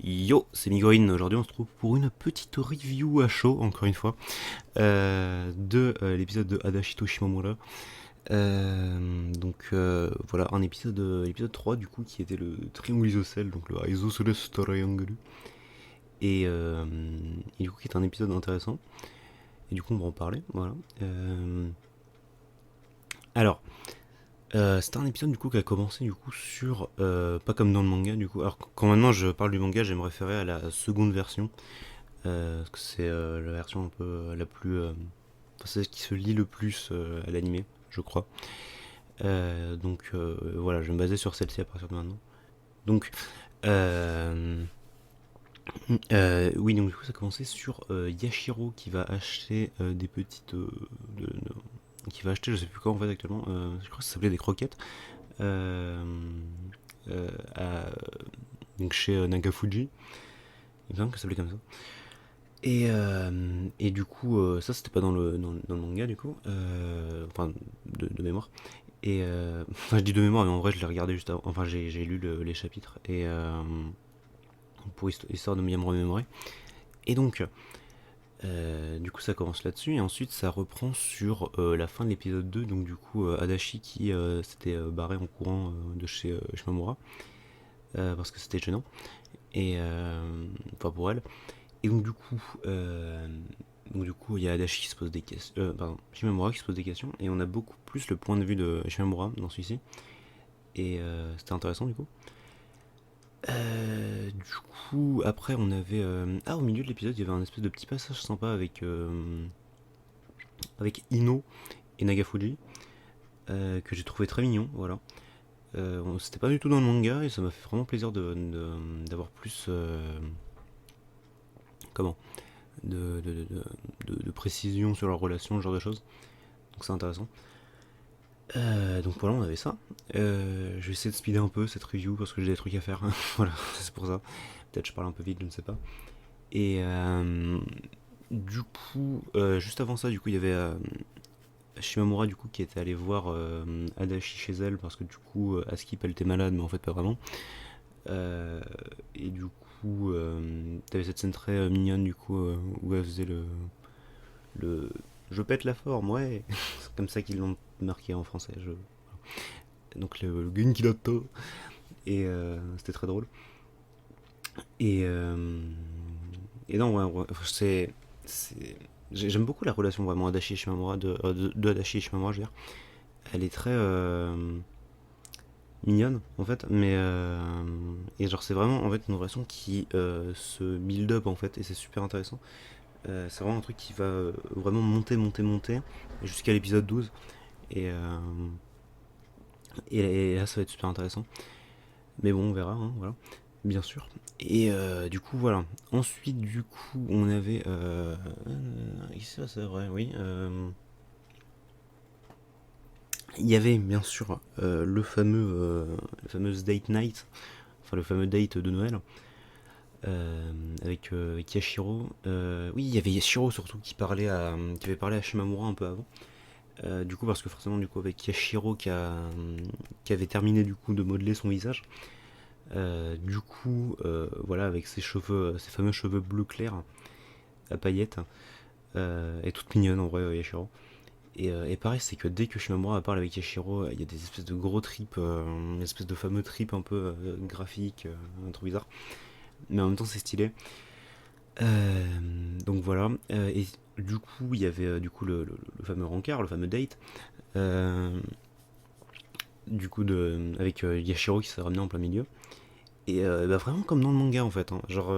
Yo, c'est Migorine. Aujourd'hui, on se trouve pour une petite review à chaud, encore une fois, de l'épisode de Adashito Shimomura. Voilà, un épisode, l'épisode 3 du coup, qui était le triangle isocèle, donc le Isosceles Triangle. Et, euh, et du coup, qui est un épisode intéressant. Et du coup, on va en parler, voilà. Alors, c'était un épisode du coup qui a commencé du coup sur, pas comme dans le manga du coup. Alors quand maintenant je parle du manga, je vais me référer à la seconde version. Parce que c'est la version un peu la plus. Enfin, c'est ce qui se lit le plus à l'animé, je crois. Voilà, je vais me baser sur celle-ci à partir de maintenant. Donc, euh, oui, donc du coup, ça a commencé sur Yashiro qui va acheter des petites. Qui va acheter, je sais plus quoi en fait actuellement, je crois que ça s'appelait des croquettes. Euh, euh, à- donc chez Nagafuji, il me semble que ça s'appelait comme ça. Et du coup, ça c'était pas dans le manga du coup, enfin de mémoire. Enfin je dis de mémoire, mais en vrai je l'ai regardé juste avant, enfin j'ai lu les chapitres, pour histoire de bien me remémorer. Et donc, du coup ça commence là-dessus, et ensuite ça reprend sur la fin de l'épisode 2, donc du coup Adachi qui s'était barré en courant de chez Shimamura, parce que c'était gênant, enfin pour elle. Et donc du coup, il y a Adachi qui se pose des questions, pardon, Shimamura qui se pose des questions, et on a beaucoup plus le point de vue de Shimamura dans celui-ci, c'était intéressant du coup. Du coup, après on avait, au milieu de l'épisode, il y avait un espèce de petit passage sympa avec Ino et Nagafuji, que j'ai trouvé très mignon, voilà. C'était pas du tout dans le manga, et ça m'a fait vraiment plaisir d'avoir plus, comment, de précision sur leur relation, ce genre de choses. Donc c'est intéressant. Donc voilà, on avait ça. Je vais essayer de speeder un peu cette review parce que j'ai des trucs à faire. Voilà, c'est pour ça. Peut-être je parle un peu vite, je ne sais pas. Et du coup, juste avant ça, du coup, il y avait Shimamura du coup qui était allé voir Adachi chez elle parce que du coup, Askip elle était malade, mais en fait pas vraiment. Et du coup, t'avais cette scène très mignonne du coup où elle faisait le je pète la forme, ouais. C'est comme ça qu'ils l'ont marqué en français. Donc le Genkidato. Et c'était très drôle. Et, euh, et non, ouais, ouais, j'aime beaucoup la relation vraiment Adachi et Shimamura, de Adachi et Shimamura, je veux dire. Elle est très mignonne, en fait, et genre, c'est vraiment, en fait, une relation qui se build up, en fait, et c'est super intéressant. C'est vraiment un truc qui va vraiment monter, monter, monter, jusqu'à l'épisode 12. Et, euh, et là, ça va être super intéressant. Mais bon, on verra, hein, voilà, bien sûr. Et du coup, voilà. Ensuite, du coup, on avait. Ça, c'est vrai, oui. Il y avait bien sûr le fameuse date night, enfin le fameux date de Noël, avec Yashiro. Oui, il y avait Yashiro surtout qui avait parlé à Shimamura un peu avant. Du coup, parce que forcément, du coup, avec Yashiro qui avait terminé du coup de modeler son visage. Voilà, avec ses fameux cheveux bleu clair à paillettes, et toute mignonne en vrai, Yashiro. Et pareil, c'est que dès que Shimamura parle avec Yashiro, il y a des espèces de gros trips, une espèce de fameux trip un peu graphique, un truc bizarre. Mais en même temps, c'est stylé. Donc voilà. Et du coup, il y avait du coup le fameux rencard, le fameux date. euh, avec Yashiro qui s'est ramené en plein milieu. Et bah, vraiment comme dans le manga en fait, hein. Genre,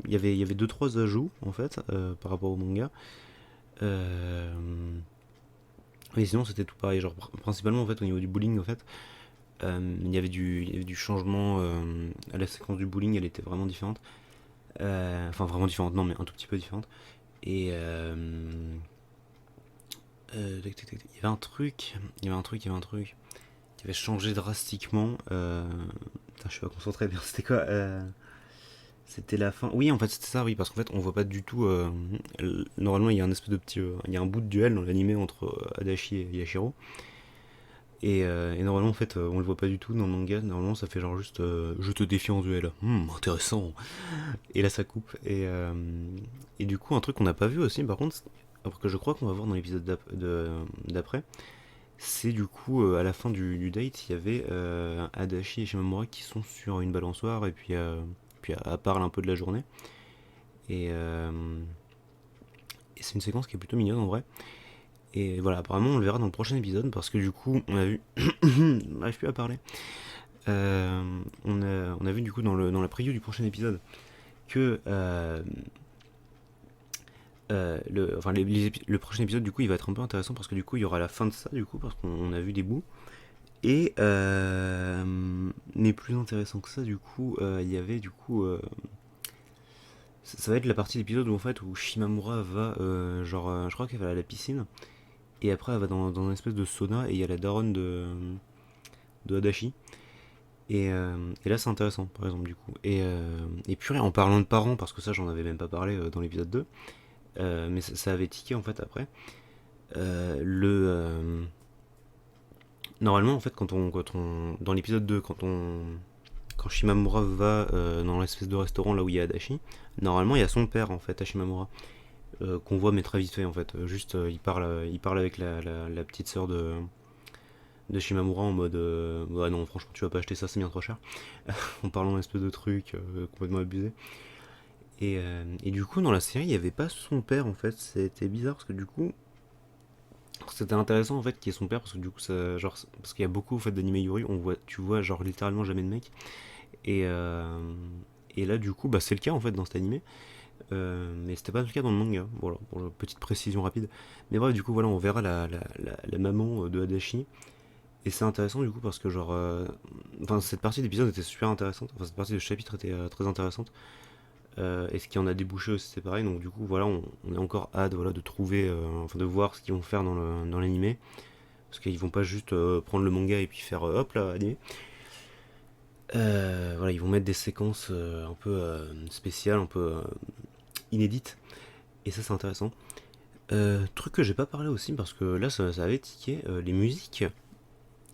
il y avait deux trois ajouts en fait par rapport au manga. Euh, mais sinon c'était tout pareil. Genre principalement en fait au niveau du bowling en fait, il y avait du changement à la séquence du bowling, elle était vraiment différente. Enfin vraiment différente, non mais un tout petit peu différente. Et il y avait un truc, il y avait un truc, il y avait un truc qui avait changé drastiquement. Putain, je suis pas concentré. C'était quoi C'était la fin. Oui, en fait, c'était ça, oui, parce qu'en fait, on voit pas du tout. Normalement, il y a un espèce de petit. Il y a un bout de duel dans l'animé entre Adachi et Yashiro. Et normalement, en fait, on le voit pas du tout dans le manga. Normalement, ça fait genre juste je te défie en duel. Intéressant. Et là, ça coupe. Et du coup, un truc qu'on n'a pas vu aussi, par contre, que je crois qu'on va voir dans l'épisode d'après, c'est du coup à la fin du date, il y avait Adachi et Shimamura qui sont sur une balançoire et puis à parle un peu de la journée. Et, euh, et c'est une séquence qui est plutôt mignonne en vrai. Et voilà, apparemment on le verra dans le prochain épisode parce que du coup on a vu. On n'arrive plus à parler. On a vu du coup dans la preview du prochain épisode que enfin, le prochain épisode du coup il va être un peu intéressant parce que du coup il y aura la fin de ça du coup parce qu'on a vu des bouts. Et mais plus intéressant que ça du coup il y avait du coup ça va être la partie de l'épisode où en fait où Shimamura va genre je crois qu'elle va à la piscine et après elle va dans une espèce de sauna et il y a la daronne de Adachi. Et là c'est intéressant par exemple du coup. Et puis en parlant de parents, parce que ça j'en avais même pas parlé dans l'épisode 2, mais ça avait tiqué en fait après. Le Normalement en fait quand on dans l'épisode 2 quand Shimamura va dans l'espèce de restaurant là où il y a Adachi, normalement il y a son père en fait à Shimamura, qu'on voit mais très vite fait en fait. Juste il parle avec la petite sœur de Shimamura en mode ouais non franchement tu vas pas acheter ça, c'est bien trop cher, en parlant d'un espèce de truc complètement abusé. Et du coup dans la série il n'y avait pas son père en fait, c'était bizarre parce que du coup c'était intéressant en fait qu'il y ait son père parce que du coup ça genre parce qu'il y a beaucoup en fait d'anime Yuri, tu vois genre littéralement jamais de mec. Et euh, et là du coup bah c'est le cas en fait dans cet animé. Mais c'était pas le cas dans le manga, voilà, pour une petite précision rapide. Mais bref, du coup, voilà, on verra la maman de Adachi. Et c'est intéressant du coup parce que, genre. Enfin, cette partie d'épisode était super intéressante. Enfin, cette partie de chapitre était très intéressante. Et ce qui en a débouché aussi, c'est pareil. Donc, du coup, voilà, on est encore hâte voilà, de trouver. Enfin, de voir ce qu'ils vont faire dans l'animé. Parce qu'ils vont pas juste prendre le manga et puis faire hop là, animé. Voilà, ils vont mettre des séquences un peu spéciales, un peu inédites. Et ça, c'est intéressant. Truc que j'ai pas parlé aussi parce que là ça avait tiqué, les musiques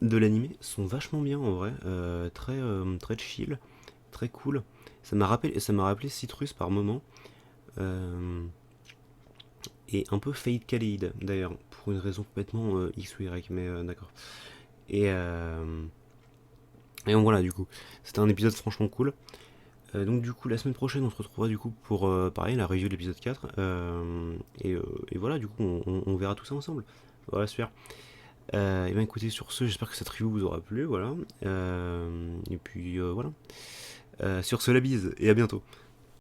de l'animé sont vachement bien en vrai, très chill, très cool. Ça m'a rappelé Citrus par moment, euh, et un peu Fate Kaleid d'ailleurs, pour une raison complètement X ou Y, mais d'accord. Et, euh, et donc voilà, du coup, c'était un épisode franchement cool. Donc du coup, la semaine prochaine, on se retrouvera du coup pour pareil la review de l'épisode 4. Et voilà, du coup, on verra tout ça ensemble. Voilà, super. Et bien écoutez, sur ce, j'espère que cette review vous aura plu, voilà. Et puis voilà. Sur ce, la bise, et à bientôt.